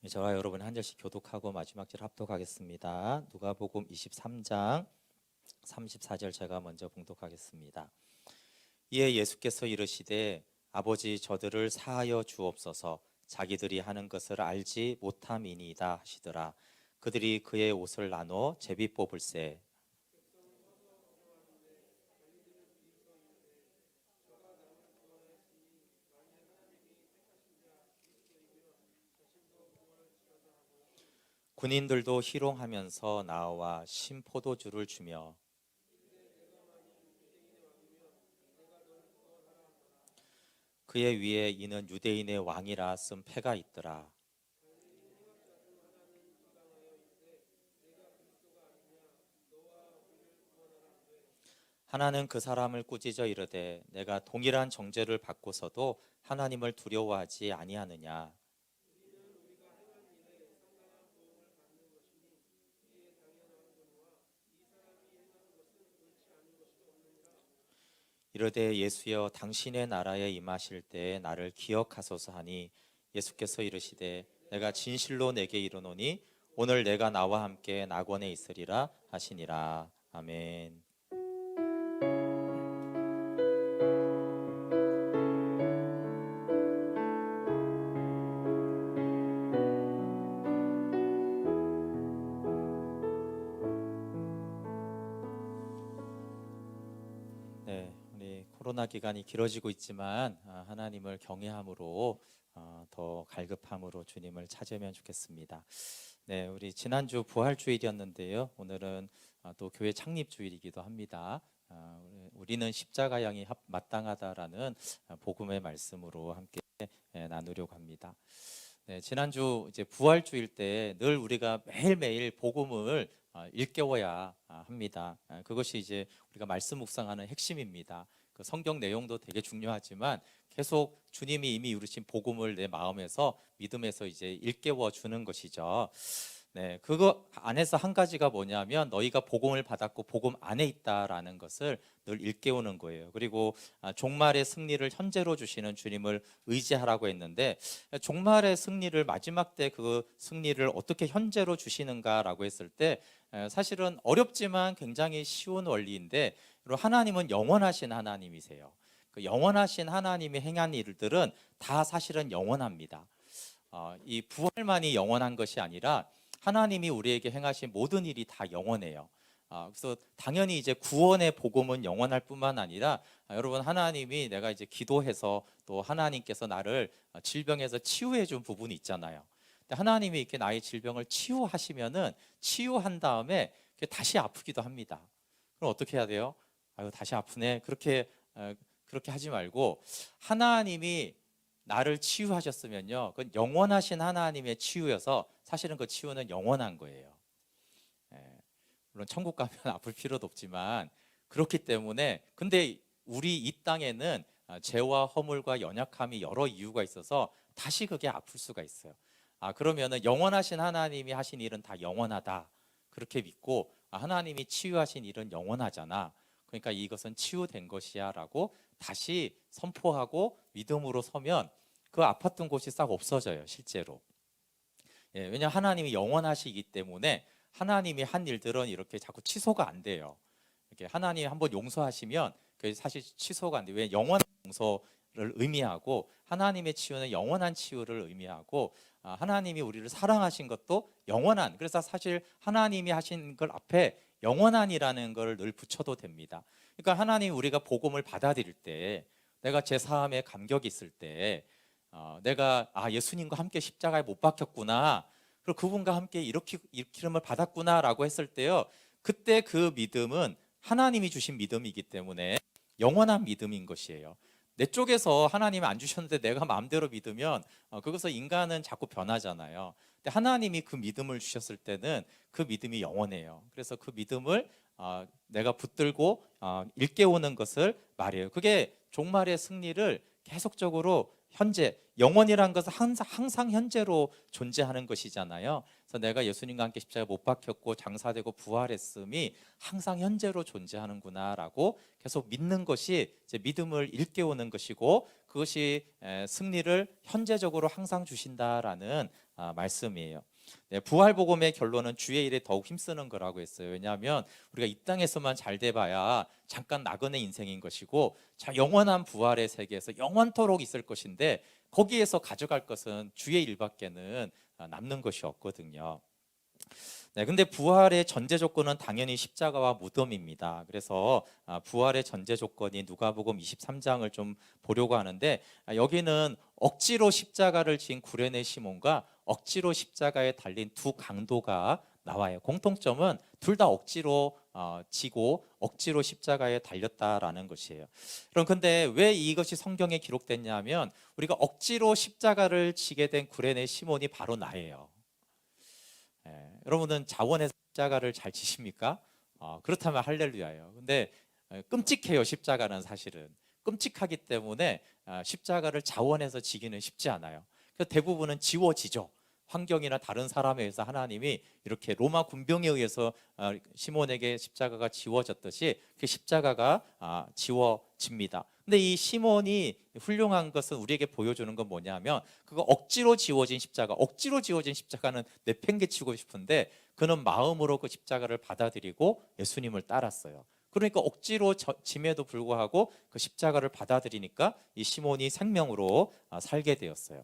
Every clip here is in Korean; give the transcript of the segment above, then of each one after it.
저와 여러분 한 절씩 교독하고 마지막 절 합독하겠습니다. 누가복음 23장 34절 제가 먼저 봉독하겠습니다. 이에 예수께서 이르시되 아버지 저들을 사하여 주옵소서 자기들이 하는 것을 알지 못함이니이다 하시더라. 그들이 그의 옷을 나눠 제비 뽑을세. 군인들도 희롱하면서 나와 신포도주를 주며 그의 위에 이는 유대인의 왕이라 쓴 패가 있더라. 하나는 그 사람을 꾸짖어 이르되 내가 동일한 정죄를 받고서도 하나님을 두려워하지 아니하느냐. 이르되 예수여 당신의 나라에 임하실 때에 나를 기억하소서 하니 예수께서 이르시되 내가 진실로 내게 이르노니 오늘 내가 나와 함께 낙원에 있으리라 하시니라. 아멘. 네, 우리 코로나 기간이 길어지고 있지만 하나님을 경외함으로 더 갈급함으로 주님을 찾으면 좋겠습니다. 네, 우리 지난주 부활주일이었는데요. 오늘은 또 교회 창립주일이기도 합니다. 우리는 십자가양이 마땅하다라는 복음의 말씀으로 함께 나누려고 합니다. 네, 지난주 이제 부활주일 때 늘 우리가 매일매일 복음을 일깨워야 합니다. 그것이 이제 우리가 말씀 묵상하는 핵심입니다. 그 성경 내용도 되게 중요하지만 계속 주님이 이미 이루신 복음을 내 마음에서 믿음에서 이제 일깨워 주는 것이죠. 네, 그거 안에서 한 가지가 뭐냐면 너희가 복음을 받았고 복음 안에 있다라는 것을 늘 일깨우는 거예요. 그리고 종말의 승리를 현재로 주시는 주님을 의지하라고 했는데 종말의 승리를 마지막 때 그 승리를 어떻게 현재로 주시는가라고 했을 때 사실은 어렵지만 굉장히 쉬운 원리인데 하나님은 영원하신 하나님이세요. 그 영원하신 하나님이 행한 일들은 다 사실은 영원합니다. 이 부활만이 영원한 것이 아니라 하나님이 우리에게 행하신 모든 일이 다 영원해요. 그래서 당연히 이제 구원의 복음은 영원할 뿐만 아니라 여러분 하나님이 내가 이제 기도해서 또 하나님께서 나를 질병에서 치유해 준 부분이 있잖아요. 근데 하나님이 이렇게 나의 질병을 치유하시면은 치유한 다음에 다시 아프기도 합니다. 그럼 어떻게 해야 돼요? 아유 다시 아프네. 그렇게 하지 말고 하나님이 나를 치유하셨으면요, 그건 영원하신 하나님의 치유여서 사실은 그 치유는 영원한 거예요. 물론 천국 가면 아플 필요도 없지만 그렇기 때문에 근데 우리 이 땅에는 죄와 허물과 연약함이 여러 이유가 있어서 다시 그게 아플 수가 있어요. 그러면은 영원하신 하나님이 하신 일은 다 영원하다 그렇게 믿고 하나님이 치유하신 일은 영원하잖아. 그러니까 이것은 치유된 것이야 라고 다시 선포하고 믿음으로 서면 그 아팠던 곳이 싹 없어져요 실제로. 왜냐하면 하나님이 영원하시기 때문에 하나님이 한 일들은 이렇게 자꾸 취소가 안 돼요. 이렇게 하나님 한번 용서하시면 그게 사실 취소가 안 돼요. 왜? 영원한 용서를 의미하고 하나님의 치유는 영원한 치유를 의미하고 하나님이 우리를 사랑하신 것도 영원한, 그래서 사실 하나님이 하신 걸 앞에 영원한이라는 걸 늘 붙여도 됩니다. 그러니까 하나님 우리가 복음을 받아들일 때 내가 제 사함에 감격이 있을 때 내가 예수님과 함께 십자가에 못 박혔구나, 그리고 그분과 함께 이렇게 일으킴을 받았구나라고 했을 때요, 그때 그 믿음은 하나님이 주신 믿음이기 때문에 영원한 믿음인 것이에요. 내 쪽에서 하나님이 안 주셨는데 내가 마음대로 믿으면 그것은 인간은 자꾸 변하잖아요. 근데 하나님이 그 믿음을 주셨을 때는 그 믿음이 영원해요. 그래서 그 믿음을 내가 붙들고 일깨우는 것을 말해요. 그게 종말의 승리를 계속적으로 현재, 영원이란 것은 항상 현재로 존재하는 것이잖아요. 그래서 내가 예수님과 함께 십자가에 못 박혔고 장사되고 부활했음이 항상 현재로 존재하는구나라고 계속 믿는 것이 이제 믿음을 일깨우는 것이고, 그것이 승리를 현재적으로 항상 주신다라는 말씀이에요. 네, 부활복음의 결론은 주의 일에 더욱 힘쓰는 거라고 했어요. 왜냐하면 우리가 이 땅에서만 잘 돼봐야 잠깐 나그네 인생인 것이고, 영원한 부활의 세계에서 영원토록 있을 것인데, 거기에서 가져갈 것은 주의 일밖에는 남는 것이 없거든요. 네, 근데 부활의 전제 조건은 당연히 십자가와 무덤입니다. 그래서 부활의 전제 조건이 누가복음 23장을 좀 보려고 하는데, 여기는 억지로 십자가를 진 구레네 시몬과 억지로 십자가에 달린 두 강도가 나와요. 공통점은 둘 다 억지로 지고 억지로 십자가에 달렸다라는 것이에요. 그럼 근데 왜 이것이 성경에 기록됐냐면, 우리가 억지로 십자가를 지게 된 구레네 시몬이 바로 나예요. 여러분은 자원의 십자가를 잘 지십니까? 그렇다면 할렐루야예요. 근데 끔찍해요. 십자가는 사실은 끔찍하기 때문에 십자가를 자원해서 지기는 쉽지 않아요. 그래서 대부분은 지워지죠. 환경이나 다른 사람에 의해서 하나님이 이렇게 로마 군병에 의해서 시몬에게 십자가가 지워졌듯이 그 십자가가 지워집니다. 근데 이 시몬이 훌륭한 것은, 우리에게 보여주는 건 뭐냐면, 그거 억지로 지워진 십자가, 억지로 지워진 십자가는 내팽개치고 싶은데 그는 마음으로 그 십자가를 받아들이고 예수님을 따랐어요. 그러니까 억지로 짐에도 불구하고 그 십자가를 받아들이니까 이 시몬이 생명으로 살게 되었어요.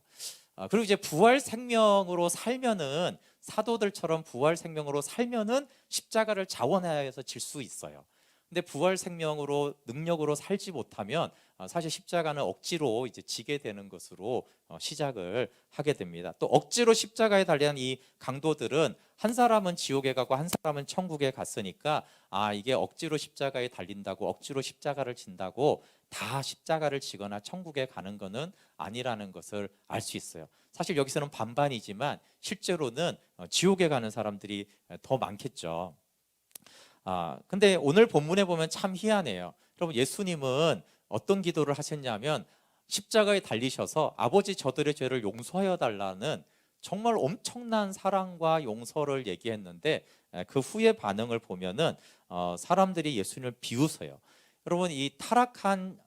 그리고 이제 부활 생명으로 살면은, 사도들처럼 부활 생명으로 살면은 십자가를 자원하여서 질 수 있어요. 근데 부활 생명으로 능력으로 살지 못하면 사실 십자가는 억지로 이제 지게 되는 것으로 시작을 하게 됩니다. 또 억지로 십자가에 달린 이 강도들은 한 사람은 지옥에 가고 한 사람은 천국에 갔으니까, 이게 억지로 십자가에 달린다고, 억지로 십자가를 진다고 다 십자가를 지거나 천국에 가는 것은 아니라는 것을 알 수 있어요. 사실 여기서는 반반이지만 실제로는 지옥에 가는 사람들이 더 많겠죠. 근데 오늘 본문에 보면 참 희한해요. 여러분, 예수님은 어떤 기도를 하셨냐면, 십자가에 달리셔서 아버지 저들의 죄를 용서하여 달라는 정말 엄청난 사랑과 용서를 얘기했는데, 그 후의 반응을 보면은 사람들이 예수님을 비웃어요. 여러분, 이 타락한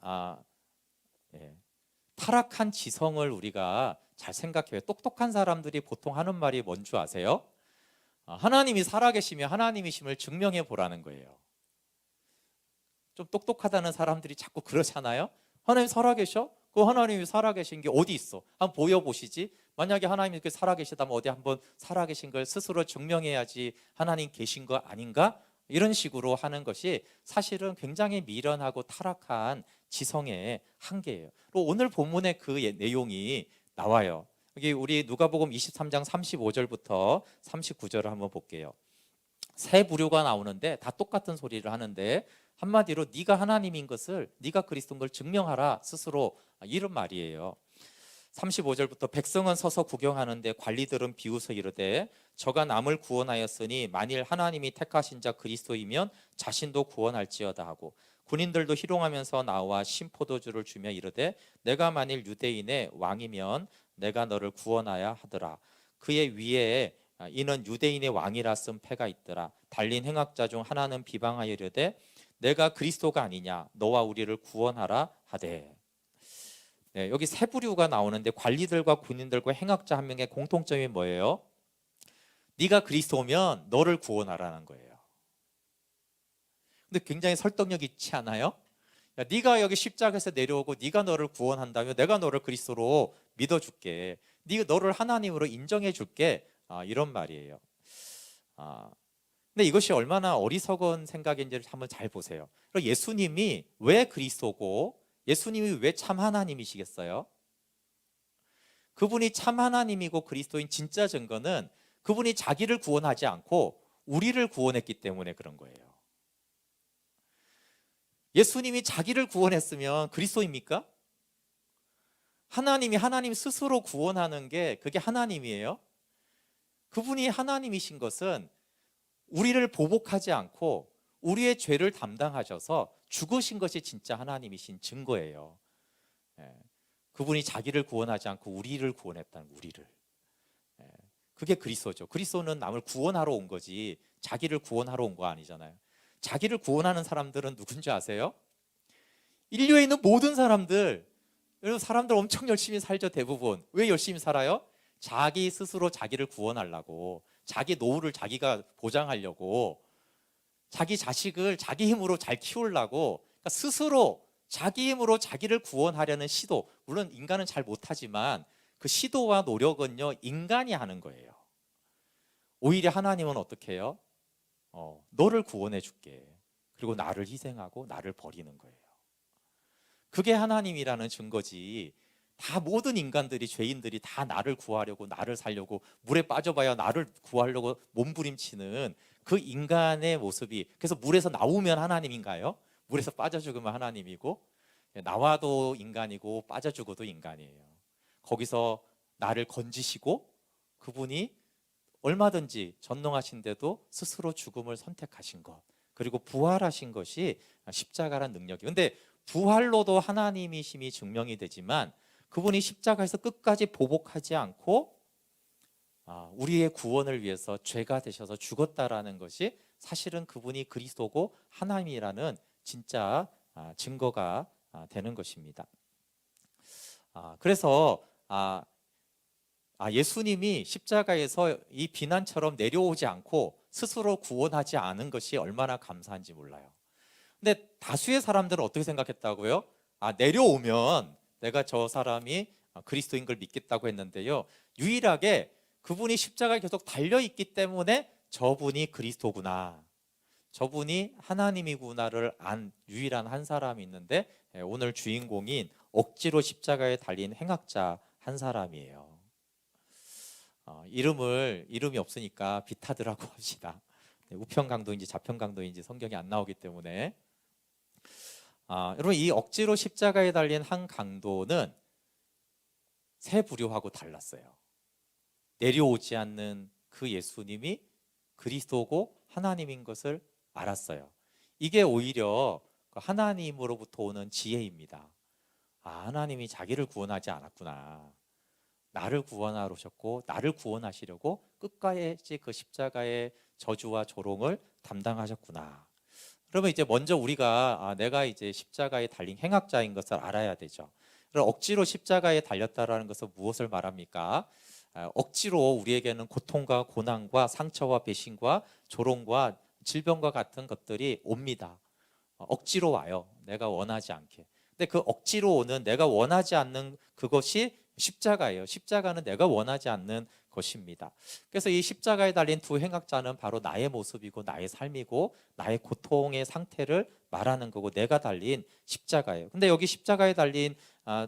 지성을 우리가 잘 생각해요. 똑똑한 사람들이 보통 하는 말이 뭔 줄 아세요? 하나님이 살아계시며 하나님이심을 증명해 보라는 거예요. 좀 똑똑하다는 사람들이 자꾸 그러잖아요. 하나님 살아계셔? 그 하나님이 살아계신 게 어디 있어? 한번 보여보시지. 만약에 하나님이 이렇게 살아계시다면 어디 한번 살아계신 걸 스스로 증명해야지 하나님 계신 거 아닌가? 이런 식으로 하는 것이 사실은 굉장히 미련하고 타락한 지성의 한계예요. 오늘 본문에 그 내용이 나와요. 여기 우리 누가복음 23장 35절부터 39절을 한번 볼게요. 세 부류가 나오는데 다 똑같은 소리를 하는데, 한마디로 네가 하나님인 것을, 네가 그리스도인 걸 증명하라 스스로, 이런 말이에요. 35절부터 백성은 서서 구경하는데 관리들은 비웃어 이르되, 저가 남을 구원하였으니 만일 하나님이 택하신 자 그리스도이면 자신도 구원할지어다 하고, 군인들도 희롱하면서 나와 신포도주를 주며 이르되, 내가 만일 유대인의 왕이면 내가 너를 구원하야 하더라. 그의 위에 이는 유대인의 왕이라 쓴 패가 있더라. 달린 행악자 중 하나는 비방하여 이르되, 내가 그리스도가 아니냐, 너와 우리를 구원하라 하되. 네, 여기 세 부류가 나오는데 관리들과 군인들과 행악자 한 명의 공통점이 뭐예요? 네가 그리스도면 너를 구원하라는 거예요. 근데 굉장히 설득력 있지 않아요? 야, 네가 여기 십자가에서 내려오고 네가 너를 구원한다면 내가 너를 그리스도로 믿어줄게. 네가 너를 하나님으로 인정해줄게. 이런 말이에요. 근데 이것이 얼마나 어리석은 생각인지를 한번 잘 보세요. 예수님이 왜 그리스도고 예수님이 왜 참 하나님이시겠어요? 그분이 참 하나님이고 그리스도인 진짜 증거는 그분이 자기를 구원하지 않고 우리를 구원했기 때문에 그런 거예요. 예수님이 자기를 구원했으면 그리스도입니까? 하나님이 하나님 스스로 구원하는 게 그게 하나님이에요? 그분이 하나님이신 것은 우리를 보복하지 않고 우리의 죄를 담당하셔서 죽으신 것이 진짜 하나님이신 증거예요. 그분이 자기를 구원하지 않고 우리를 구원했다는, 우리를. 그게 그리스도죠. 그리스도는 남을 구원하러 온 거지 자기를 구원하러 온 거 아니잖아요. 자기를 구원하는 사람들은 누군지 아세요? 인류에 있는 모든 사람들. 여러분 사람들 엄청 열심히 살죠. 대부분. 왜 열심히 살아요? 자기 스스로 자기를 구원하려고, 자기 노후를 자기가 보장하려고, 자기 자식을 자기 힘으로 잘 키우려고, 그러니까 스스로 자기 힘으로 자기를 구원하려는 시도. 물론 인간은 잘 못하지만 그 시도와 노력은요 인간이 하는 거예요. 오히려 하나님은 어떻게 해요? 너를 구원해 줄게. 그리고 나를 희생하고 나를 버리는 거예요. 그게 하나님이라는 증거지. 다 모든 인간들이, 죄인들이 다 나를 구하려고, 나를 살려고, 물에 빠져봐야 나를 구하려고 몸부림치는 그 인간의 모습이, 그래서 물에서 나오면 하나님인가요? 물에서 빠져 죽으면 하나님이고, 나와도 인간이고 빠져 죽어도 인간이에요. 거기서 나를 건지시고 그분이 얼마든지 전능하신데도 스스로 죽음을 선택하신 것, 그리고 부활하신 것이 십자가란 능력이에요. 근데 부활로도 하나님이심이 증명이 되지만 그분이 십자가에서 끝까지 보복하지 않고 우리의 구원을 위해서 죄가 되셔서 죽었다라는 것이 사실은 그분이 그리스도고 하나님이라는 진짜 증거가 되는 것입니다. 그래서 예수님이 십자가에서 이 비난처럼 내려오지 않고 스스로 구원하지 않은 것이 얼마나 감사한지 몰라요. 근데 다수의 사람들은 어떻게 생각했다고요? 내려오면 내가 저 사람이 그리스도인 걸 믿겠다고 했는데요, 유일하게 그분이 십자가에 계속 달려있기 때문에 저분이 그리스도구나, 저분이 하나님이구나를 안 유일한 한 사람이 있는데, 오늘 주인공인 억지로 십자가에 달린 행악자 한 사람이에요. 이름이 없으니까 비타드라고 합시다. 우편강도인지 자편강도인지 성경이 안 나오기 때문에. 여러분, 이 억지로 십자가에 달린 한 강도는 세 부류하고 달랐어요. 내려오지 않는 그 예수님이 그리스도고 하나님인 것을 알았어요. 이게 오히려 하나님으로부터 오는 지혜입니다. 하나님이 자기를 구원하지 않았구나, 나를 구원하러 오셨고 나를 구원하시려고 끝까지 그 십자가의 저주와 조롱을 담당하셨구나. 그러면 이제 먼저 우리가 내가 이제 십자가에 달린 행악자인 것을 알아야 되죠. 그럼 억지로 십자가에 달렸다라는 것은 무엇을 말합니까? 억지로 우리에게는 고통과 고난과 상처와 배신과 조롱과 질병과 같은 것들이 옵니다. 억지로 와요. 내가 원하지 않게. 근데 그 억지로 오는, 내가 원하지 않는 그것이 십자가예요. 십자가는 내가 원하지 않는 것입니다. 그래서 이 십자가에 달린 두 행악자는 바로 나의 모습이고 나의 삶이고 나의 고통의 상태를 말하는 거고, 내가 달린 십자가예요. 근데 여기 십자가에 달린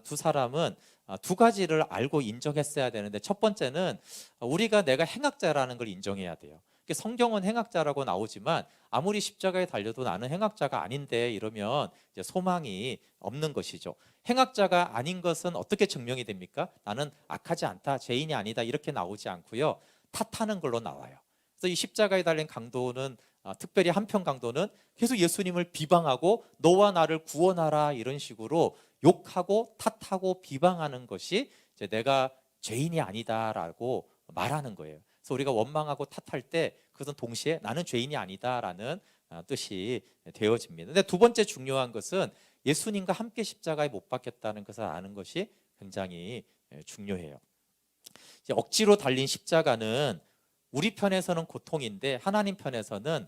두 사람은 두 가지를 알고 인정했어야 되는데, 첫 번째는 우리가 내가 행악자라는 걸 인정해야 돼요. 성경은 행악자라고 나오지만 아무리 십자가에 달려도 나는 행악자가 아닌데 이러면 이제 소망이 없는 것이죠. 행악자가 아닌 것은 어떻게 증명이 됩니까? 나는 악하지 않다, 죄인이 아니다, 이렇게 나오지 않고요, 탓하는 걸로 나와요. 그래서 이 십자가에 달린 강도는, 특별히 한편 강도는 계속 예수님을 비방하고 너와 나를 구원하라 이런 식으로 욕하고 탓하고 비방하는 것이 이제 내가 죄인이 아니다라고 말하는 거예요. 그래서 우리가 원망하고 탓할 때 그것은 동시에 나는 죄인이 아니다라는 뜻이 되어집니다. 근데 두 번째 중요한 것은 예수님과 함께 십자가에 못 박혔다는 것을 아는 것이 굉장히 중요해요. 이제 억지로 달린 십자가는 우리 편에서는 고통인데 하나님 편에서는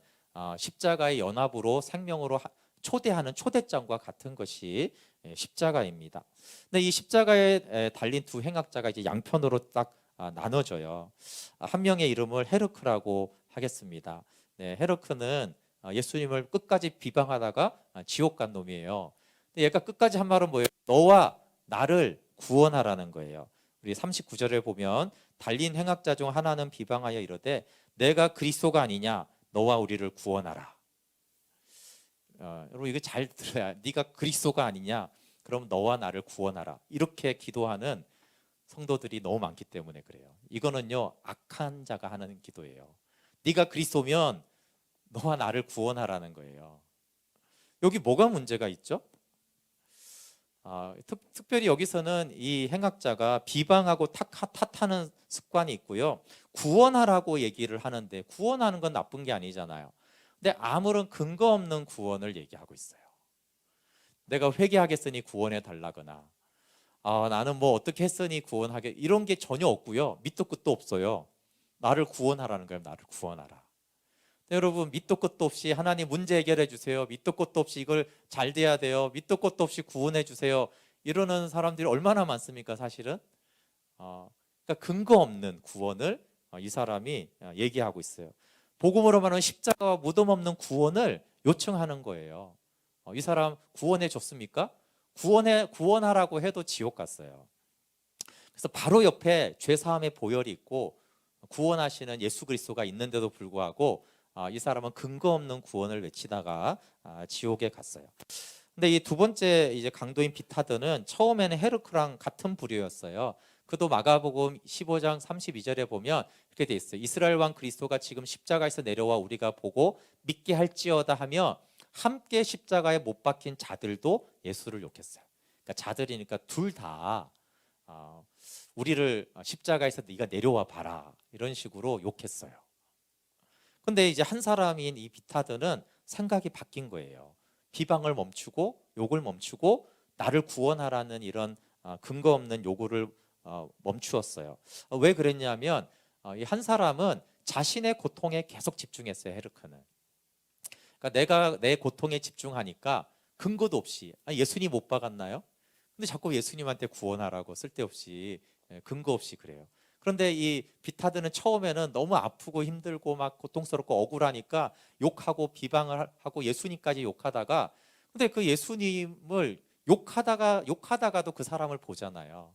십자가의 연합으로 생명으로 초대하는 초대장과 같은 것이 십자가입니다. 근데 이 십자가에 달린 두 행악자가 이제 양편으로 딱 나눠져요. 한 명의 이름을 헤르크라고 하겠습니다. 헤르크는 예수님을 끝까지 비방하다가 지옥 간 놈이에요. 근데 얘가 끝까지 한 말은 뭐예요? 너와 나를 구원하라는 거예요. 우리 39절에 보면 달린 행악자 중 하나는 비방하여 이르되 내가 그리스도가 아니냐, 너와 우리를 구원하라. 여러분 이거 잘 들어야, 네가 그리스도가 아니냐, 그럼 너와 나를 구원하라, 이렇게 기도하는 성도들이 너무 많기 때문에 그래요. 이거는요 악한 자가 하는 기도예요. 네가 그리스도면 너와 나를 구원하라는 거예요. 여기 뭐가 문제가 있죠? 특별히 여기서는 이 행악자가 비방하고 탓하는 습관이 있고요, 구원하라고 얘기를 하는데 구원하는 건 나쁜 게 아니잖아요. 근데 아무런 근거 없는 구원을 얘기하고 있어요. 내가 회개하겠으니 구원해 달라거나, 나는 뭐 어떻게 했으니 구원하게, 이런 게 전혀 없고요. 밑도 끝도 없어요. 나를 구원하라는 거예요. 나를 구원하라. 여러분, 밑도 끝도 없이 하나님 문제 해결해 주세요. 밑도 끝도 없이 이걸 잘 돼야 돼요. 밑도 끝도 없이 구원해 주세요. 이러는 사람들이 얼마나 많습니까, 사실은? 그러니까 근거 없는 구원을 이 사람이 얘기하고 있어요. 복음으로 말하는 십자가와 무덤 없는 구원을 요청하는 거예요. 이 사람 구원해 줬습니까? 구원하라고 해도 지옥 갔어요. 그래서 바로 옆에 죄 사함의 보혈이 있고 구원하시는 예수 그리스도가 있는데도 불구하고 이 사람은 근거 없는 구원을 외치다가 지옥에 갔어요. 근데 이 두 번째 이제 강도인 비타드는 처음에는 헤르크랑 같은 부류였어요. 그도 마가복음 15장 32절에 보면 이렇게 돼 있어요. 이스라엘 왕 그리스도가 지금 십자가에서 내려와 우리가 보고 믿게 할지어다 하며 함께 십자가에 못 박힌 자들도 예수를 욕했어요. 그러니까 자들이니까 둘 다 우리를 십자가에서 네가 내려와 봐라 이런 식으로 욕했어요. 근데 이제 한 사람인 이 비타드는 생각이 바뀐 거예요. 비방을 멈추고 욕을 멈추고 나를 구원하라는 이런 근거 없는 요구를 멈추었어요. 왜 그랬냐면 이 한 사람은 자신의 고통에 계속 집중했어요. 헤르크는. 그러니까 내가 내 고통에 집중하니까 근거도 없이 예수님 못 박았나요? 근데 자꾸 예수님한테 구원하라고 쓸데없이 근거 없이 그래요. 그런데 이 비타드는 처음에는 너무 아프고 힘들고 막 고통스럽고 억울하니까 욕하고 비방을 하고 예수님까지 욕하다가, 근데 그 예수님을 욕하다가도 그 사람을 보잖아요.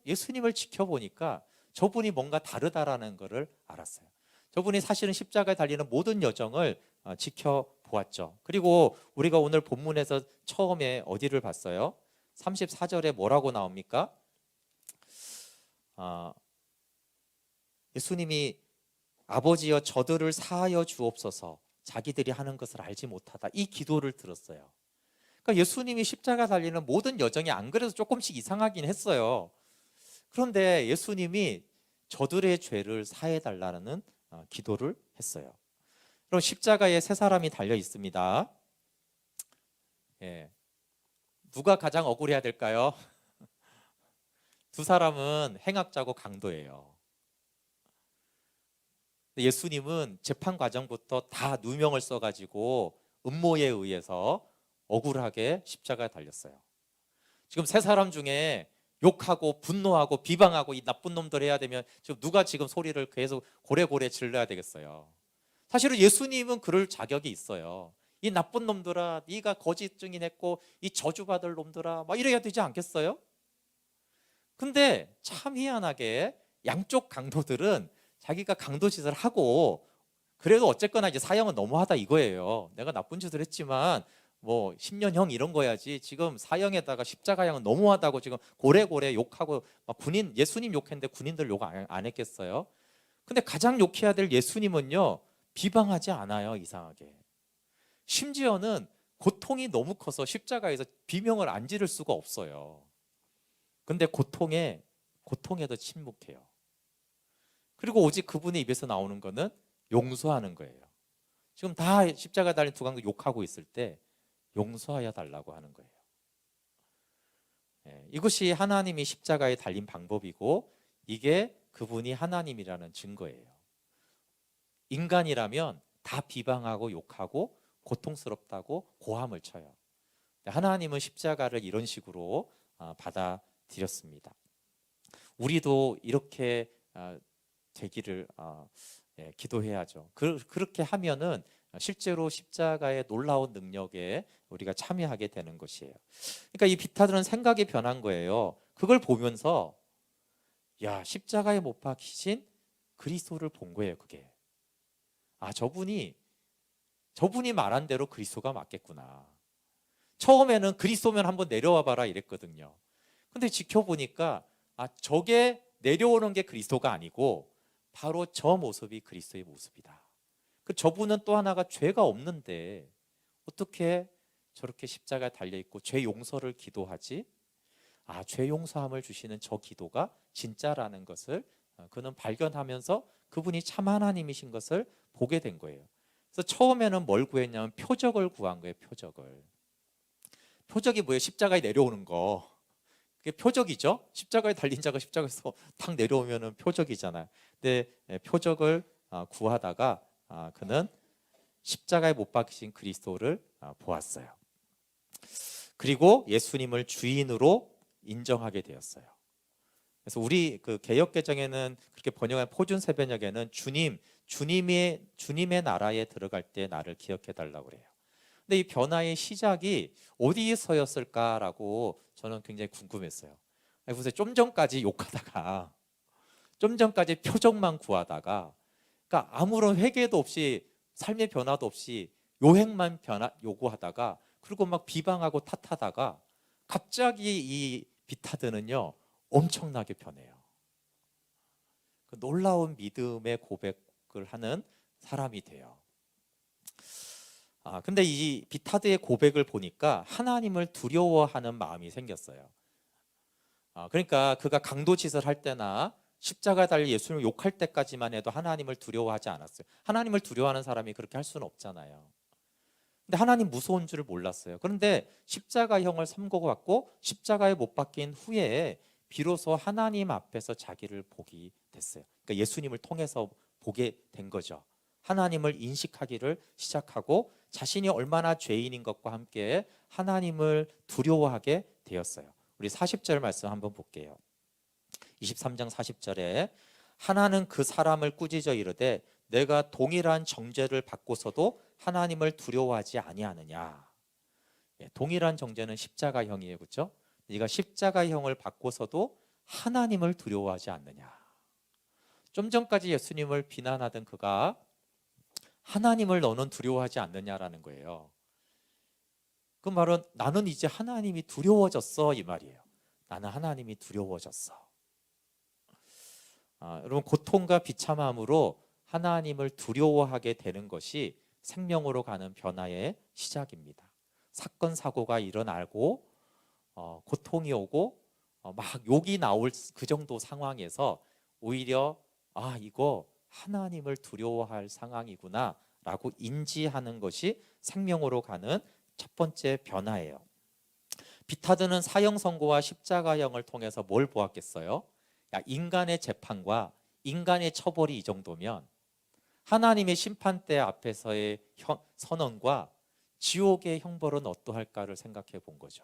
예수님을 지켜보니까 저분이 뭔가 다르다라는 것을 알았어요. 저분이 사실은 십자가에 달리는 모든 여정을 지켜보았죠. 그리고 우리가 오늘 본문에서 처음에 어디를 봤어요? 34절에 뭐라고 나옵니까? 예수님이 아버지여 저들을 사하여 주옵소서 자기들이 하는 것을 알지 못하다, 이 기도를 들었어요. 그러니까 예수님이 십자가 달리는 모든 여정이 안 그래도 조금씩 이상하긴 했어요. 그런데 예수님이 저들의 죄를 사해 달라는 기도를 했어요. 그럼 십자가에 세 사람이 달려 있습니다. 예. 누가 가장 억울해야 될까요? 두 사람은 행악자고 강도예요. 예수님은 재판 과정부터 다 누명을 써가지고 음모에 의해서 억울하게 십자가에 달렸어요. 지금 세 사람 중에 욕하고 분노하고 비방하고 이 나쁜 놈들 해야 되면 지금 누가 지금 소리를 계속 고래고래 질러야 되겠어요? 사실은 예수님은 그럴 자격이 있어요. 이 나쁜 놈들아, 네가 거짓 증인했고 이 저주받을 놈들아, 막 이래야 되지 않겠어요? 근데 참 희한하게 양쪽 강도들은 자기가 강도 짓을 하고 그래도 어쨌거나 이제 사형은 너무하다 이거예요. 내가 나쁜 짓을 했지만 뭐 10년형 이런 거야지 지금 사형에다가 십자가형은 너무하다고 지금 고래고래 욕하고 막 예수님 욕했는데 군인들 욕 안 했겠어요? 근데 가장 욕해야 될 예수님은요 비방하지 않아요. 이상하게. 심지어는 고통이 너무 커서 십자가에서 비명을 안 지를 수가 없어요. 근데 고통에도 침묵해요. 그리고 오직 그분의 입에서 나오는 거는 용서하는 거예요. 지금 다 십자가 달린 두 강도 욕하고 있을 때 용서하여 달라고 하는 거예요. 이것이 하나님이 십자가에 달린 방법이고 이게 그분이 하나님이라는 증거예요. 인간이라면 다 비방하고 욕하고 고통스럽다고 고함을 쳐요. 하나님은 십자가를 이런 식으로 받아들였습니다. 우리도 이렇게 되기를 기도해야죠. 그렇게 하면은 실제로 십자가의 놀라운 능력에 우리가 참여하게 되는 것이에요. 그러니까 이 비타들은 생각이 변한 거예요. 그걸 보면서 야, 십자가에 못 박히신 그리스도를 본 거예요. 그게 저분이 말한 대로 그리스도가 맞겠구나. 처음에는 그리스도면 한번 내려와 봐라 이랬거든요. 근데 지켜보니까 저게 내려오는 게 그리스도가 아니고 바로 저 모습이 그리스도의 모습이다. 저분은 또 하나가 죄가 없는데 어떻게 저렇게 십자가에 달려있고 죄 용서를 기도하지? 죄 용서함을 주시는 저 기도가 진짜라는 것을 그는 발견하면서 그분이 참 하나님이신 것을 보게 된 거예요. 그래서 처음에는 뭘 구했냐면 표적을 구한 거예요. 표적이 뭐예요? 십자가에 내려오는 거. 그게 표적이죠. 십자가에 달린 자가 십자가에서 탁 내려오면은 표적이잖아요. 근데 표적을 구하다가 그는 십자가에 못 박히신 그리스도를 보았어요. 그리고 예수님을 주인으로 인정하게 되었어요. 그래서 우리 그 개역 개정에는 그렇게 번역한 포준 새벽역에는 주님의 나라에 들어갈 때 나를 기억해 달라고 그래요. 근데 이 변화의 시작이 어디서였을까라고 저는 굉장히 궁금했어요. 보세요. 좀 전까지 표적만 구하다가, 그러니까 아무런 회개도 없이 삶의 변화도 없이 요행만 요구하다가, 그리고 막 비방하고 탓하다가 갑자기 이 비타드는요 엄청나게 변해요. 그 놀라운 믿음의 고백을 하는 사람이 돼요. 근데 이 비타드의 고백을 보니까 하나님을 두려워하는 마음이 생겼어요. 그러니까 그가 강도짓을 할 때나 십자가에 달려 예수님을 욕할 때까지만 해도 하나님을 두려워하지 않았어요. 하나님을 두려워하는 사람이 그렇게 할 수는 없잖아요. 근데 하나님 무서운 줄을 몰랐어요. 그런데 십자가형을 선고받고 십자가에 못 박힌 후에 비로소 하나님 앞에서 자기를 보게 됐어요. 그러니까 예수님을 통해서 보게 된 거죠. 하나님을 인식하기를 시작하고 자신이 얼마나 죄인인 것과 함께 하나님을 두려워하게 되었어요. 우리 40절 말씀 한번 볼게요. 23장 40절에 하나는 그 사람을 꾸짖어 이르되 내가 동일한 정죄를 받고서도 하나님을 두려워하지 아니하느냐. 동일한 정죄는 십자가형이에요. 그렇죠? 네가 십자가형을 받고서도 하나님을 두려워하지 않느냐. 좀 전까지 예수님을 비난하던 그가 하나님을 너는 두려워하지 않느냐라는 거예요. 그 말은 나는 이제 하나님이 두려워졌어 이 말이에요. 나는 하나님이 두려워졌어. 여러분 고통과 비참함으로 하나님을 두려워하게 되는 것이 생명으로 가는 변화의 시작입니다. 사건 사고가 일어나고 고통이 오고 막 욕이 나올 그 정도 상황에서 오히려 이거 하나님을 두려워할 상황이구나 라고 인지하는 것이 생명으로 가는 첫 번째 변화예요. 비타드는 사형 선고와 십자가형을 통해서 뭘 보았겠어요? 인간의 재판과 인간의 처벌이 이 정도면 하나님의 심판대 앞에서의 선언과 지옥의 형벌은 어떠할까를 생각해 본 거죠.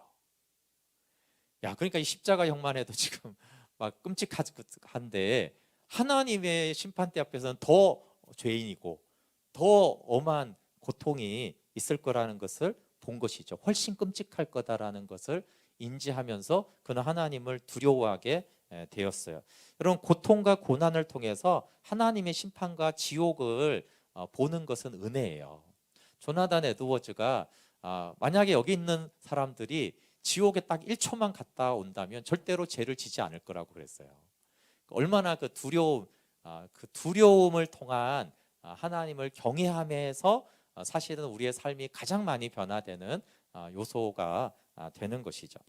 그러니까 이 십자가형만 해도 지금 막 끔찍한데 하나님의 심판대 앞에서는 더 죄인이고 더 엄한 고통이 있을 거라는 것을 본 것이죠. 훨씬 끔찍할 거다라는 것을 인지하면서 그는 하나님을 두려워하게 되었어요. 여러분 고통과 고난을 통해서 하나님의 심판과 지옥을 보는 것은 은혜예요. 조나단 에드워즈가 만약에 여기 있는 사람들이 지옥에 딱 1초만 갔다 온다면 절대로 죄를 지지 않을 거라고 그랬어요. 얼마나 그 두려움을 통한 하나님을 경외함에서 사실은 우리의 삶이 가장 많이 변화되는 요소가 되는 것이죠.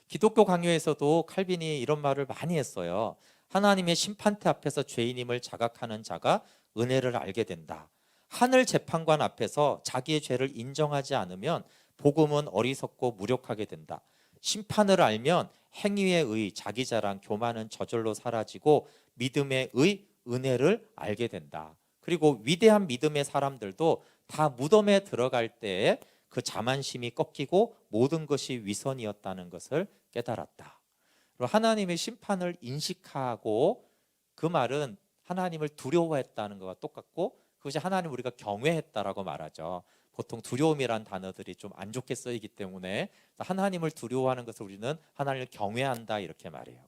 기독교 강요에서도 칼빈이 이런 말을 많이 했어요. 하나님의 심판대 앞에서 죄인임을 자각하는 자가 은혜를 알게 된다. 하늘 재판관 앞에서 자기의 죄를 인정하지 않으면 복음은 어리석고 무력하게 된다. 심판을 알면 행위의 의, 자기 자랑, 교만은 저절로 사라지고 믿음의 의, 은혜를 알게 된다. 그리고 위대한 믿음의 사람들도 다 무덤에 들어갈 때 그 자만심이 꺾이고 모든 것이 위선이었다는 것을 깨달았다. 그리고 하나님의 심판을 인식하고 그 말은 하나님을 두려워했다는 것과 똑같고 그것이 하나님 우리가 경외했다라고 말하죠. 보통 두려움이란 단어들이 좀 안 좋게 쓰이기 때문에 하나님을 두려워하는 것을 우리는 하나님을 경외한다 이렇게 말해요.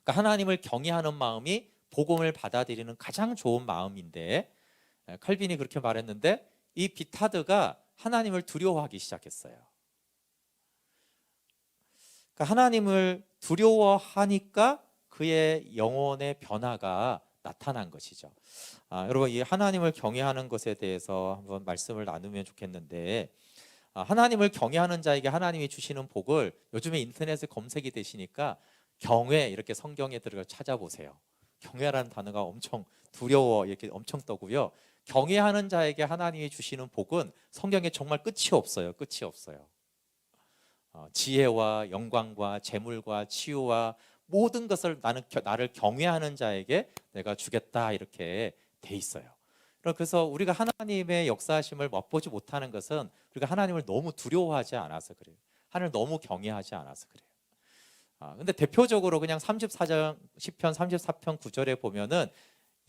그러니까 하나님을 경외하는 마음이 복음을 받아들이는 가장 좋은 마음인데 칼빈이 그렇게 말했는데 이 비타드가 하나님을 두려워하기 시작했어요. 그러니까 하나님을 두려워하니까 그의 영혼의 변화가 나타난 것이죠. 여러분 이 하나님을 경외하는 것에 대해서 한번 말씀을 나누면 좋겠는데 하나님을 경외하는 자에게 하나님이 주시는 복을 요즘에 인터넷에 검색이 되시니까 경외 이렇게 성경에 들어가 찾아보세요. 경외라는 단어가 엄청 두려워 이렇게 엄청 떠고요. 경외하는 자에게 하나님이 주시는 복은 성경에 정말 끝이 없어요. 끝이 없어요. 지혜와 영광과 재물과 치유와 모든 것을 나를 경외하는 자에게 내가 주겠다 이렇게 돼 있어요. 그래서 우리가 하나님의 역사하심을 맛보지 못하는 것은 우리가 하나님을 너무 두려워하지 않아서 그래요. 하나님을 너무 경외하지 않아서 그래요. 근데 대표적으로 그냥 34장 시편 34편 9절에 보면은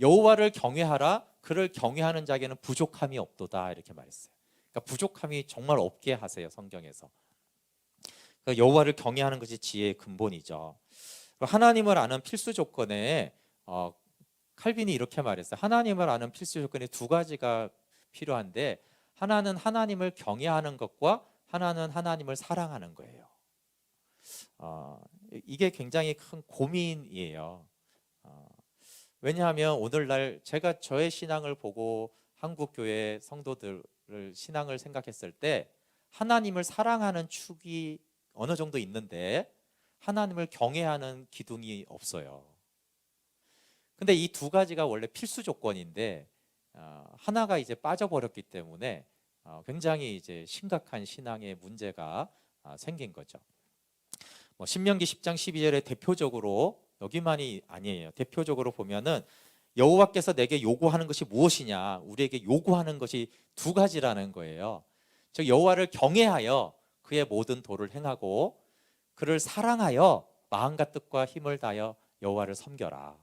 여호와를 경외하라, 그를 경외하는 자에게는 부족함이 없도다 이렇게 말했어요. 그러니까 부족함이 정말 없게 하세요, 성경에서. 그러니까 여호와를 경외하는 것이 지혜의 근본이죠. 하나님을 아는 필수 조건에 칼빈이 이렇게 말했어요. 하나님을 아는 필수 조건이 두 가지가 필요한데, 하나는 하나님을 경외하는 것과 하나는 하나님을 사랑하는 거예요. 이게 굉장히 큰 고민이에요. 왜냐하면 오늘날 제가 저의 신앙을 보고 한국 교회 성도들을 신앙을 생각했을 때 하나님을 사랑하는 축이 어느 정도 있는데 하나님을 경외하는 기둥이 없어요. 근데 이 두 가지가 원래 필수 조건인데 하나가 이제 빠져버렸기 때문에 굉장히 이제 심각한 신앙의 문제가 생긴 거죠. 신명기 10장 12절에 대표적으로, 여기만이 아니에요. 대표적으로 보면은 여호와께서 내게 요구하는 것이 무엇이냐, 우리에게 요구하는 것이 두 가지라는 거예요. 즉 여호와를 경외하여 그의 모든 도를 행하고 그를 사랑하여 마음과 뜻과 힘을 다하여 여호와를 섬겨라.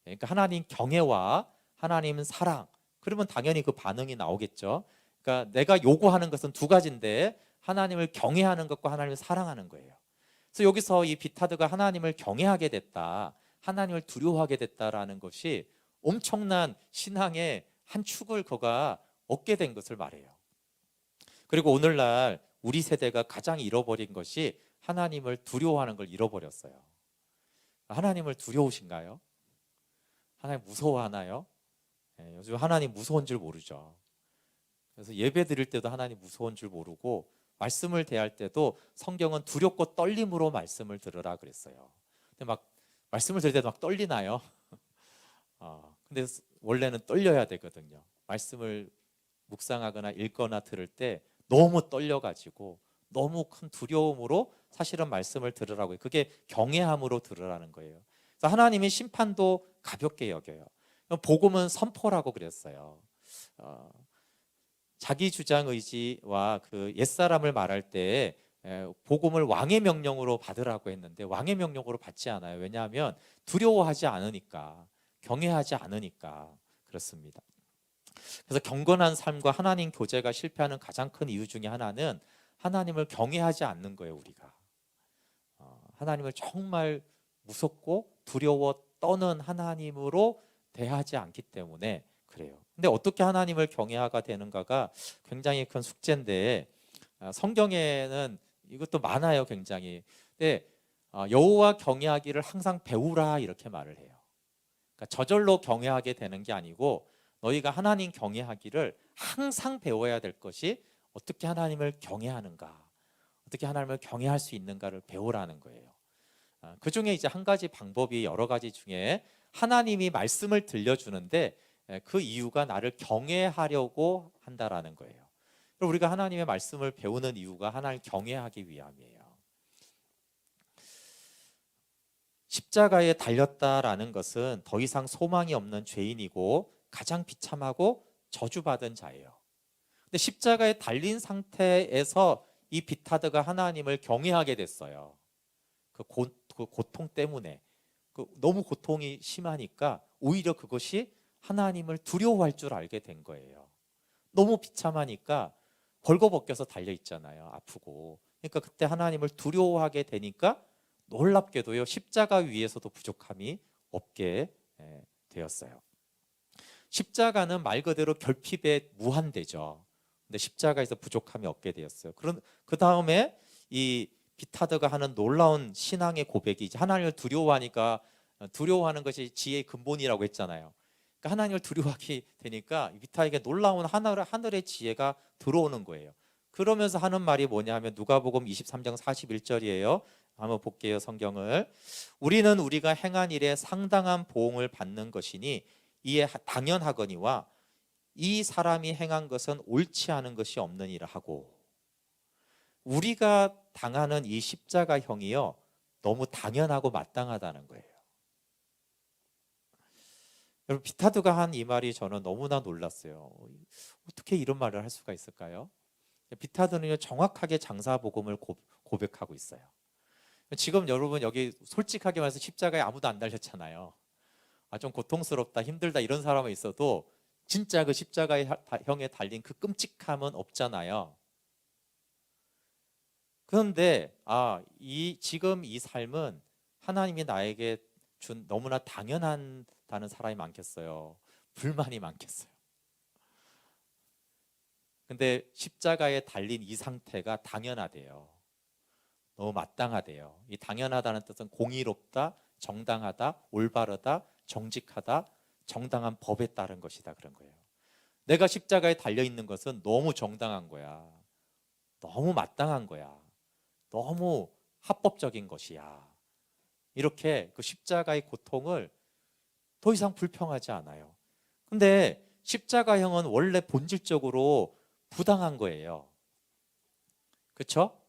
그러니까 하나님 경외와 하나님 사랑, 그러면 당연히 그 반응이 나오겠죠. 그러니까 내가 요구하는 것은 두 가지인데 하나님을 경외하는 것과 하나님을 사랑하는 거예요. 그래서 여기서 이 비타드가 하나님을 경외하게 됐다, 하나님을 두려워하게 됐다라는 것이 엄청난 신앙의 한 축을 그가 얻게 된 것을 말해요. 그리고 오늘날 우리 세대가 가장 잃어버린 것이 하나님을 두려워하는 걸 잃어버렸어요. 하나님을 두려우신가요? 하나님 무서워하나요? 요즘 하나님 무서운 줄 모르죠. 그래서 예배 드릴 때도 하나님 무서운 줄 모르고, 말씀을 대할 때도 성경은 두렵고 떨림으로 말씀을 들으라 그랬어요. 근데 막 말씀을 들을 때도 막 떨리나요? 근데 원래는 떨려야 되거든요. 말씀을 묵상하거나 읽거나 들을 때 너무 떨려가지고 너무 큰 두려움으로 사실은 말씀을 들으라고 해요. 그게 경외함으로 들으라는 거예요. 그래서 하나님이 심판도 가볍게 여겨요. 복음은 선포라고 그랬어요. 자기 주장 의지와 그 옛사람을 말할 때 복음을 왕의 명령으로 받으라고 했는데 왕의 명령으로 받지 않아요. 왜냐하면 두려워하지 않으니까, 경외하지 않으니까 그렇습니다. 그래서 경건한 삶과 하나님 교제가 실패하는 가장 큰 이유 중에 하나는 하나님을 경외하지 않는 거예요. 우리가 하나님을 정말 무섭고 두려워 떠는 하나님으로 대하지 않기 때문에 그래요. 근데 어떻게 하나님을 경외하가 되는가가 굉장히 큰 숙제인데, 성경에는 이것도 많아요, 굉장히. 근데 여호와 경외하기를 항상 배우라 이렇게 말을 해요. 그러니까 저절로 경외하게 되는 게 아니고 너희가 하나님 경외하기를 항상 배워야 될 것이 어떻게 하나님을 경외하는가, 어떻게 하나님을 경외할 수 있는가를 배우라는 거예요. 그 중에 이제 한 가지 방법이 여러 가지 중에 하나님이 말씀을 들려주는데 그 이유가 나를 경외하려고 한다라는 거예요. 우리가 하나님의 말씀을 배우는 이유가 하나님을 경외하기 위함이에요. 십자가에 달렸다라는 것은 더 이상 소망이 없는 죄인이고 가장 비참하고 저주받은 자예요. 근데 십자가에 달린 상태에서 이 비타드가 하나님을 경외하게 됐어요. 그 고통 때문에 너무 고통이 심하니까 오히려 그것이 하나님을 두려워할 줄 알게 된 거예요. 너무 비참하니까 벌거벗겨서 달려 있잖아요, 아프고. 그러니까 그때 하나님을 두려워하게 되니까 놀랍게도요, 십자가 위에서도 부족함이 없게 되었어요. 십자가는 말 그대로 결핍의 무한대죠. 근데 십자가에서 부족함이 없게 되었어요. 그 다음에 이 비타드가 하는 놀라운 신앙의 고백이, 하나님을 두려워하니까, 두려워하는 것이 지혜의 근본이라고 했잖아요. 그러니까 하나님을 두려워하게 되니까 비타에게 놀라운 하늘의 지혜가 들어오는 거예요. 그러면서 하는 말이 뭐냐면 누가복음 23장 41절이에요. 한번 볼게요, 성경을. 우리는 우리가 행한 일에 상당한 보응을 받는 것이니 이에 당연하거니와 이 사람이 행한 것은 옳지 않은 것이 없느니라 하고. 우리가 당하는 이 십자가형이요, 너무 당연하고 마땅하다는 거예요. 여러분, 비타드가 한 이 말이 저는 너무나 놀랐어요. 어떻게 이런 말을 할 수가 있을까요? 비타드는요, 정확하게 장사복음을 고백하고 있어요. 지금 여러분 여기 솔직하게 말해서 십자가에 아무도 안 달렸잖아요. 좀 고통스럽다, 힘들다 이런 사람은 있어도 진짜 그 십자가의 형에 달린 그 끔찍함은 없잖아요. 그런데 지금 이 삶은 하나님이 나에게 준 너무나 당연하다는 사람이 많겠어요. 불만이 많겠어요. 근데 십자가에 달린 이 상태가 당연하대요. 너무 마땅하대요. 이 당연하다는 뜻은 공의롭다, 정당하다, 올바르다, 정직하다, 정당한 법에 따른 것이다, 그런 거예요. 내가 십자가에 달려 있는 것은 너무 정당한 거야. 너무 마땅한 거야. 너무 합법적인 것이야. 이렇게 그 십자가의 고통을 더 이상 불평하지 않아요. 근데 십자가형은 원래 본질적으로 부당한 거예요. 그렇죠?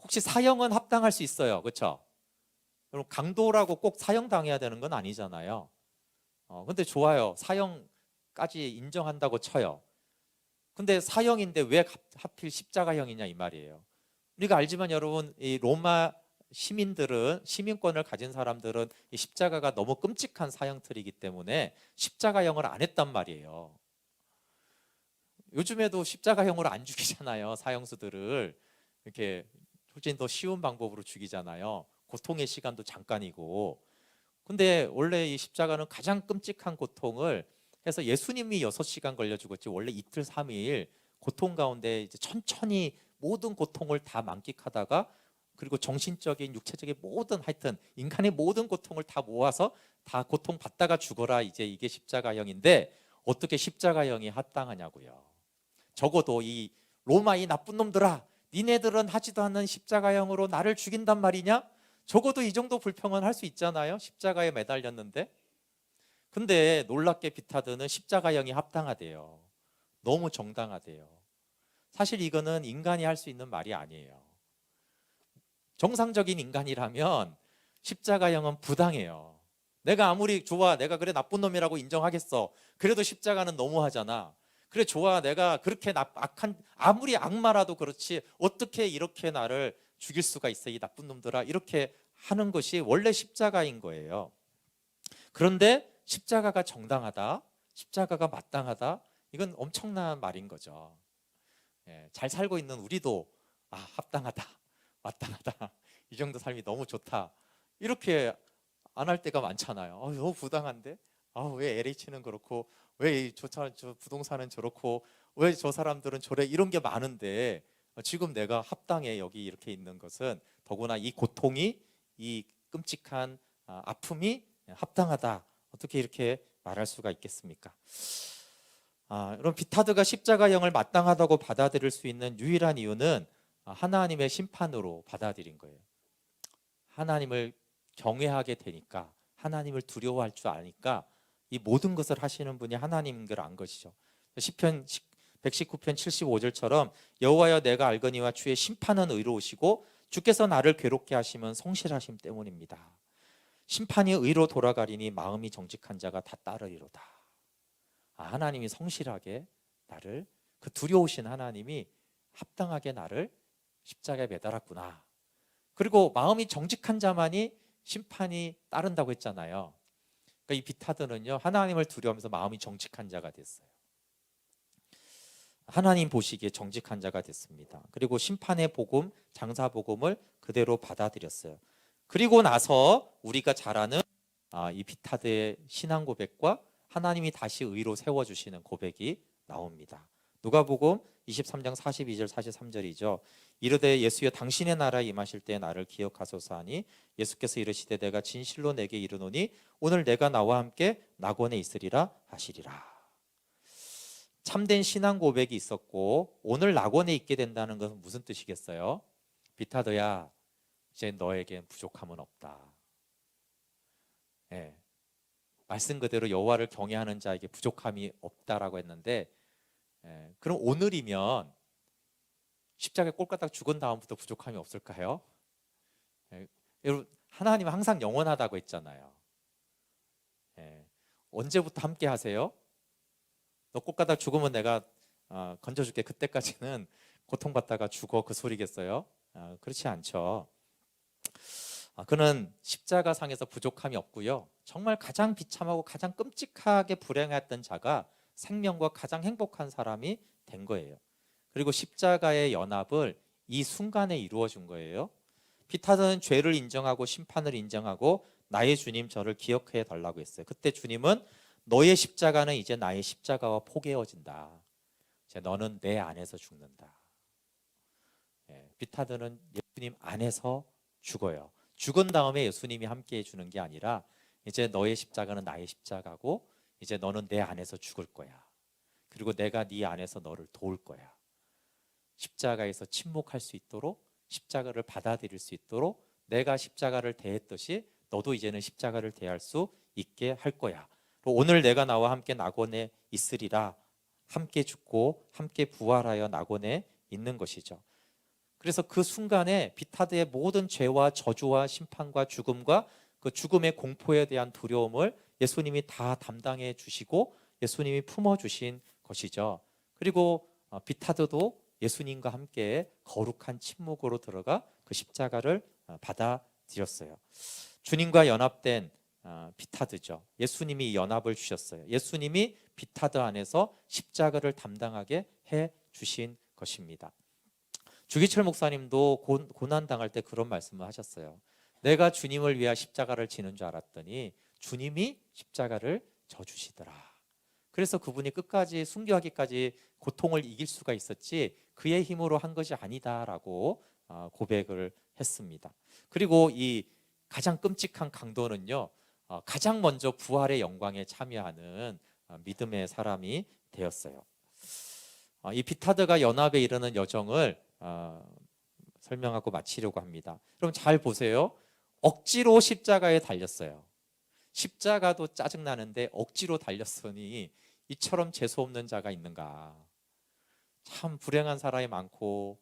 혹시 사형은 합당할 수 있어요. 그렇죠? 그럼 강도라고 꼭 사형당해야 되는 건 아니잖아요. 근데 좋아요. 사형까지 인정한다고 쳐요. 근데 사형인데 왜 하필 십자가형이냐 이 말이에요. 우리가 알지만 여러분, 이 로마 시민권을 가진 사람들은 이 십자가가 너무 끔찍한 사형틀이기 때문에 십자가형을 안 했단 말이에요. 요즘에도 십자가형으로 안 죽이잖아요. 사형수들을 이렇게 훨씬 더 쉬운 방법으로 죽이잖아요. 고통의 시간도 잠깐이고. 근데 원래 이 십자가는 가장 끔찍한 고통을 해서 예수님이 6시간 걸려 죽었지, 원래 이틀 3일 고통 가운데 이제 천천히 모든 고통을 다 만끽하다가, 그리고 정신적인 육체적인 모든, 하여튼 인간의 모든 고통을 다 모아서 다 고통 받다가 죽어라, 이제 이게 십자가형인데 어떻게 십자가형이 합당하냐고요. 적어도 이 로마 이 나쁜 놈들아, 니네들은 하지도 않는 십자가형으로 나를 죽인단 말이냐? 적어도 이 정도 불평은 할 수 있잖아요. 십자가에 매달렸는데. 근데 놀랍게 비타드는 십자가형이 합당하대요. 너무 정당하대요. 사실 이거는 인간이 할 수 있는 말이 아니에요. 정상적인 인간이라면 십자가형은 부당해요. 내가 아무리 좋아, 내가 그래 나쁜 놈이라고 인정하겠어. 그래도 십자가는 너무하잖아. 그래 좋아, 내가 그렇게 악한, 아무리 악마라도 그렇지 어떻게 이렇게 나를 죽일 수가 있어, 이 나쁜 놈들아, 이렇게 하는 것이 원래 십자가인 거예요. 그런데 십자가가 정당하다, 십자가가 마땅하다, 이건 엄청난 말인 거죠. 잘 살고 있는 우리도 합당하다, 마땅하다, 이 정도 삶이 너무 좋다, 이렇게 안 할 때가 많잖아요. 너무 부당한데? 왜 LH는 그렇고, 왜 저 부동산은 저렇고, 왜 저 사람들은 저래, 이런 게 많은데 지금 내가 합당해 여기 이렇게 있는 것은, 더구나 이 고통이, 이 끔찍한 아픔이 합당하다, 어떻게 이렇게 말할 수가 있겠습니까? 여러분, 비타드가 십자가형을 마땅하다고 받아들일 수 있는 유일한 이유는 하나님의 심판으로 받아들인 거예요. 하나님을 경외하게 되니까, 하나님을 두려워할 줄 아니까 이 모든 것을 하시는 분이 하나님인 걸 안 것이죠. 시편 119편 75절처럼 여호와여 내가 알거니와 주의 심판은 의로우시고 주께서 나를 괴롭게 하시면 성실하심 때문입니다. 심판이 의로 돌아가리니 마음이 정직한 자가 다 따르리로다. 하나님이 성실하게 나를, 그 두려우신 하나님이 합당하게 나를 십자가에 매달았구나. 그리고 마음이 정직한 자만이 심판이 따른다고 했잖아요. 그러니까 이 비타드는요, 하나님을 두려워하면서 마음이 정직한 자가 됐어요. 하나님 보시기에 정직한 자가 됐습니다. 그리고 심판의 복음, 장사 복음을 그대로 받아들였어요. 그리고 나서 우리가 잘 아는 이 비타드의 신앙 고백과 하나님이 다시 의로 세워주시는 고백이 나옵니다. 누가복음 23장 42절 43절이죠. 이르되 예수여 당신의 나라에 임하실 때 나를 기억하소서 하니 예수께서 이르시되 내가 진실로 내게 이르노니 오늘 내가 나와 함께 낙원에 있으리라 하시리라. 참된 신앙 고백이 있었고 오늘 낙원에 있게 된다는 것은 무슨 뜻이겠어요? 비타드야, 이제 너에겐 부족함은 없다. 말씀 그대로 여호와를 경외하는 자에게 부족함이 없다라고 했는데, 그럼 오늘이면 십자가에 꼴까닥 죽은 다음부터 부족함이 없을까요? 예, 여러분, 하나님은 항상 영원하다고 했잖아요. 예, 언제부터 함께 하세요? 너 꼴까닥 죽으면 내가 건져줄게. 그때까지는 고통받다가 죽어, 그 소리겠어요? 그렇지 않죠. 그는 십자가상에서 부족함이 없고요. 정말 가장 비참하고 가장 끔찍하게 불행했던 자가 생명과 가장 행복한 사람이 된 거예요. 그리고 십자가의 연합을 이 순간에 이루어 준 거예요. 피타드는 죄를 인정하고 심판을 인정하고 나의 주님 저를 기억해 달라고 했어요. 그때 주님은 너의 십자가는 이제 나의 십자가와 포개어진다. 이제 너는 내 안에서 죽는다. 피타드는 예수님 안에서 죽어요. 죽은 다음에 예수님이 함께 해주는 게 아니라 이제 너의 십자가는 나의 십자가고 이제 너는 내 안에서 죽을 거야. 그리고 내가 네 안에서 너를 도울 거야. 십자가에서 침묵할 수 있도록, 십자가를 받아들일 수 있도록 내가 십자가를 대했듯이 너도 이제는 십자가를 대할 수 있게 할 거야. 오늘 내가 나와 함께 낙원에 있으리라. 함께 죽고 함께 부활하여 낙원에 있는 것이죠. 그래서 그 순간에 비타드의 모든 죄와 저주와 심판과 죽음과 그 죽음의 공포에 대한 두려움을 예수님이 다 담당해 주시고 예수님이 품어 주신 것이죠. 그리고 비타드도 예수님과 함께 거룩한 침묵으로 들어가 그 십자가를 받아들였어요. 주님과 연합된 비타드죠. 예수님이 연합을 주셨어요. 예수님이 비타드 안에서 십자가를 담당하게 해 주신 것입니다. 주기철 목사님도 고난 당할 때 그런 말씀을 하셨어요. 내가 주님을 위해 십자가를 지는 줄 알았더니 주님이 십자가를 져주시더라. 그래서 그분이 끝까지 순교하기까지 고통을 이길 수가 있었지 그의 힘으로 한 것이 아니다라고 고백을 했습니다. 그리고 이 가장 끔찍한 강도는요, 가장 먼저 부활의 영광에 참여하는 믿음의 사람이 되었어요. 이 비타드가 연합에 이르는 여정을 설명하고 마치려고 합니다. 그럼 잘 보세요. 억지로 십자가에 달렸어요. 십자가도 짜증나는데 억지로 달렸으니 이처럼 재수 없는 자가 있는가. 참 불행한 사람이 많고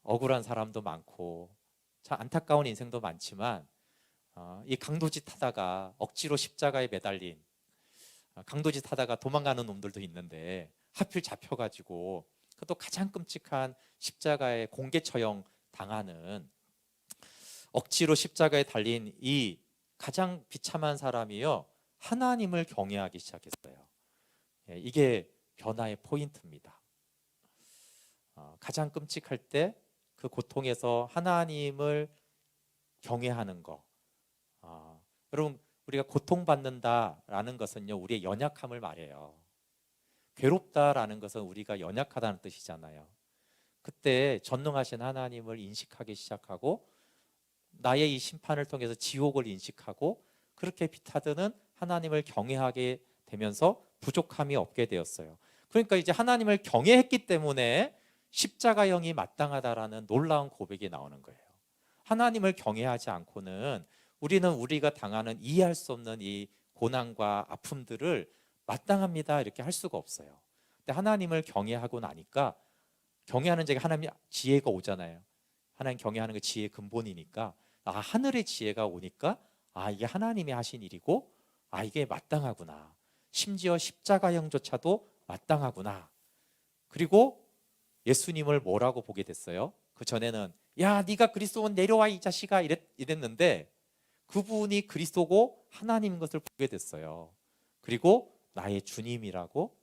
억울한 사람도 많고 참 안타까운 인생도 많지만 이 강도짓 하다가 억지로 십자가에 매달린 강도짓 하다가 도망가는 놈들도 있는데 하필 잡혀가지고 또 가장 끔찍한 십자가의 공개 처형 당하는 억지로 십자가에 달린 이 가장 비참한 사람이요, 하나님을 경외하기 시작했어요. 이게 변화의 포인트입니다. 가장 끔찍할 때 그 고통에서 하나님을 경외하는 거. 여러분, 우리가 고통받는다라는 것은요, 우리의 연약함을 말해요. 괴롭다라는 것은 우리가 연약하다는 뜻이잖아요. 그때 전능하신 하나님을 인식하기 시작하고 나의 이 심판을 통해서 지옥을 인식하고 그렇게 비타드는 하나님을 경외하게 되면서 부족함이 없게 되었어요. 그러니까 이제 하나님을 경외했기 때문에 십자가형이 마땅하다라는 놀라운 고백이 나오는 거예요. 하나님을 경외하지 않고는 우리는 우리가 당하는 이해할 수 없는 이 고난과 아픔들을 마땅합니다 이렇게 할 수가 없어요. 근데 하나님을 경외하고 나니까 경외하는 자가 하나님 지혜가 오잖아요. 하나님 경외하는 게 지혜의 근본이니까 하늘의 지혜가 오니까 이게 하나님이 하신 일이고 이게 마땅하구나. 심지어 십자가형조차도 마땅하구나. 그리고 예수님을 뭐라고 보게 됐어요? 그 전에는 야 네가 그리스도면 내려와 이 자식아 이랬는데 그분이 그리스도고 하나님인 것을 보게 됐어요. 그리고 나의 주님이라고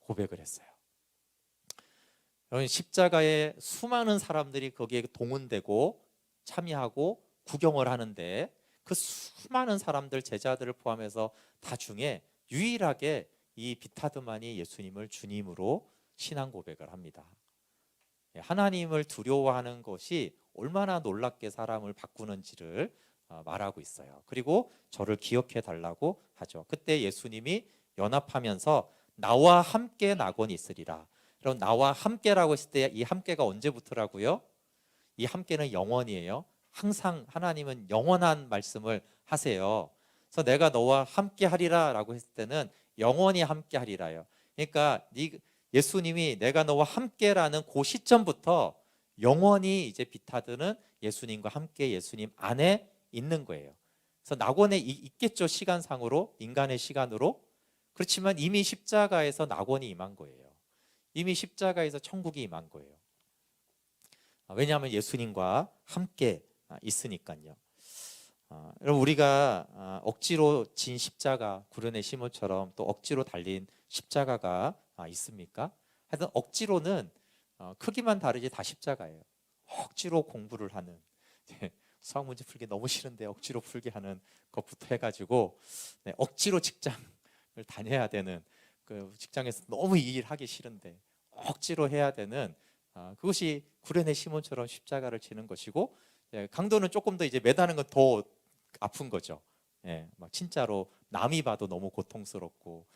고백을 했어요. 여러분, 십자가에 수많은 사람들이 거기에 동원되고 참여하고 구경을 하는데 그 수많은 사람들 제자들을 포함해서 다 중에 유일하게 이 비타드만이 예수님을 주님으로 신앙 고백을 합니다. 하나님을 두려워하는 것이 얼마나 놀랍게 사람을 바꾸는지를 말하고 있어요. 그리고 저를 기억해 달라고 하죠. 그때 예수님이 연합하면서 나와 함께 낙원이 있으리라. 그럼 나와 함께라고 했을 때 이 함께가 언제부터라고요? 이 함께는 영원이에요. 항상 하나님은 영원한 말씀을 하세요. 그래서 내가 너와 함께 하리라 라고 했을 때는 영원히 함께 하리라요. 그러니까 예수님이 내가 너와 함께라는 그 시점부터 영원히 이제 비타드는 예수님과 함께 예수님 안에 있는 거예요. 그래서 낙원에 있겠죠, 시간상으로, 인간의 시간으로. 그렇지만 이미 십자가에서 낙원이 임한 거예요. 이미 십자가에서 천국이 임한 거예요. 왜냐하면 예수님과 함께 있으니까요. 여러분, 우리가 억지로 진 십자가, 구련의 시몬처럼 또 억지로 달린 십자가가 있습니까? 하여튼 억지로는 크기만 다르지 다 십자가예요. 억지로 공부를 하는, 수학 문제 풀기 너무 싫은데 억지로 풀게 하는 것부터 해가지고, 억지로 직장을 다녀야 되는, 그 직장에서 너무 이 일 하기 싫은데 억지로 해야 되는, 그것이 구레네 시몬처럼 십자가를 지는 것이고, 강도는 조금 더 이제 매다는 건 더 아픈 거죠. 막 진짜로 남이 봐도 너무 고통스럽고,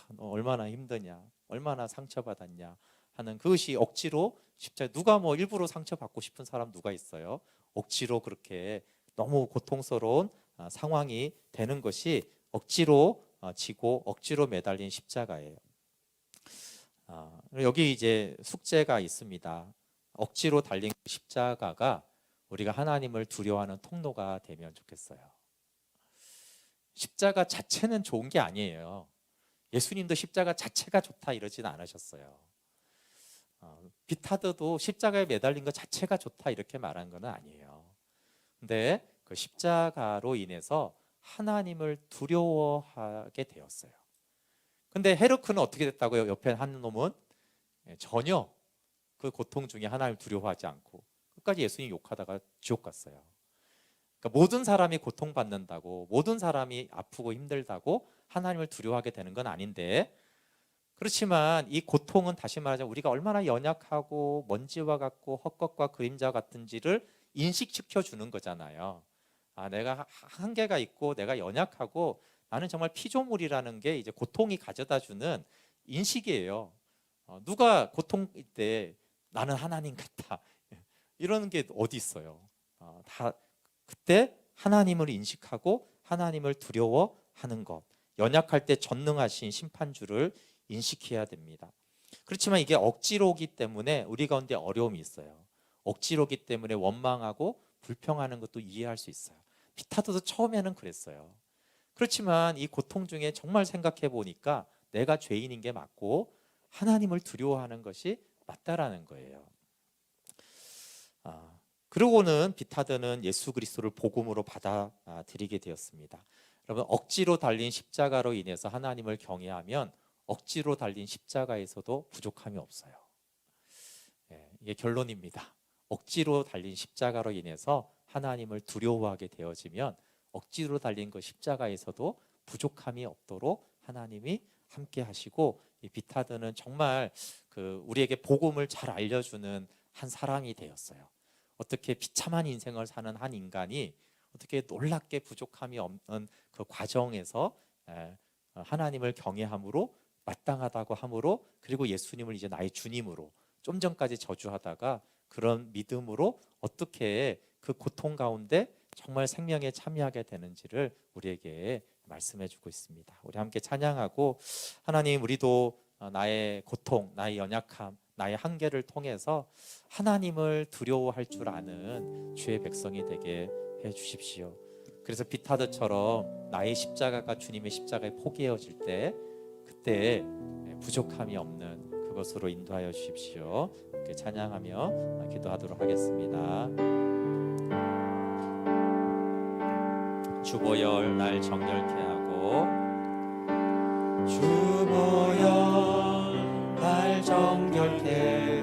너 얼마나 힘드냐, 얼마나 상처받았냐 하는, 그것이 억지로 십자가. 누가 뭐 일부러 상처받고 싶은 사람 누가 있어요? 억지로 그렇게 너무 고통스러운 상황이 되는 것이 억지로 지고 억지로 매달린 십자가예요. 여기 이제 숙제가 있습니다. 억지로 달린 십자가가 우리가 하나님을 두려워하는 통로가 되면 좋겠어요. 십자가 자체는 좋은 게 아니에요. 예수님도 십자가 자체가 좋다 이러진 않으셨어요. 비타드도 십자가에 매달린 것 자체가 좋다 이렇게 말한 건 아니에요. 근데 그 십자가로 인해서 하나님을 두려워하게 되었어요. 근데 헤르크는 어떻게 됐다고요? 옆에 한 놈은 전혀 그 고통 중에 하나님을 두려워하지 않고 끝까지 예수님 욕하다가 지옥 갔어요. 그러니까 모든 사람이 고통받는다고, 모든 사람이 아프고 힘들다고 하나님을 두려워하게 되는 건 아닌데, 그렇지만 이 고통은 다시 말하자면 우리가 얼마나 연약하고 먼지와 같고 헛것과 그림자 같은지를 인식시켜 주는 거잖아요. 내가 한계가 있고 내가 연약하고 나는 정말 피조물이라는 게 이제 고통이 가져다 주는 인식이에요. 누가 고통일 때 나는 하나님 같다 이러는 게 어디 있어요? 다 그때 하나님을 인식하고 하나님을 두려워하는 것, 연약할 때 전능하신 심판주를 인식해야 됩니다. 그렇지만 이게 억지로기 때문에 우리 가운데 어려움이 있어요. 억지로기 때문에 원망하고 불평하는 것도 이해할 수 있어요. 비타도도 처음에는 그랬어요. 그렇지만 이 고통 중에 정말 생각해 보니까 내가 죄인인 게 맞고 하나님을 두려워하는 것이 맞다라는 거예요. 그러고는 비타드는 예수 그리스도를 복음으로 받아들이게 되었습니다. 여러분, 억지로 달린 십자가로 인해서 하나님을 경외하면 억지로 달린 십자가에서도 부족함이 없어요. 이게 결론입니다. 억지로 달린 십자가로 인해서 하나님을 두려워하게 되어지면 억지로 달린 그 십자가에서도 부족함이 없도록 하나님이 함께 하시고, 이 비타드는 정말 그 우리에게 복음을 잘 알려주는 한 사람이 되었어요. 어떻게 비참한 인생을 사는 한 인간이 어떻게 놀랍게 부족함이 없는 그 과정에서 하나님을 경외함으로, 마땅하다고 함으로, 그리고 예수님을 이제 나의 주님으로, 좀 전까지 저주하다가 그런 믿음으로 어떻게 그 고통 가운데 정말 생명에 참여하게 되는지를 우리에게 말씀해 주고 있습니다. 우리 함께 찬양하고, 하나님, 우리도 나의 고통, 나의 연약함, 나의 한계를 통해서 하나님을 두려워할 줄 아는 주의 백성이 되게 해 주십시오. 그래서 비타드처럼 나의 십자가가 주님의 십자가에 포개어질 때, 그때 부족함이 없는 그것으로 인도하여 주십시오. 이렇게 찬양하며 기도하도록 하겠습니다. 주보혈 날 정결케 하고, 주보혈 날 정결케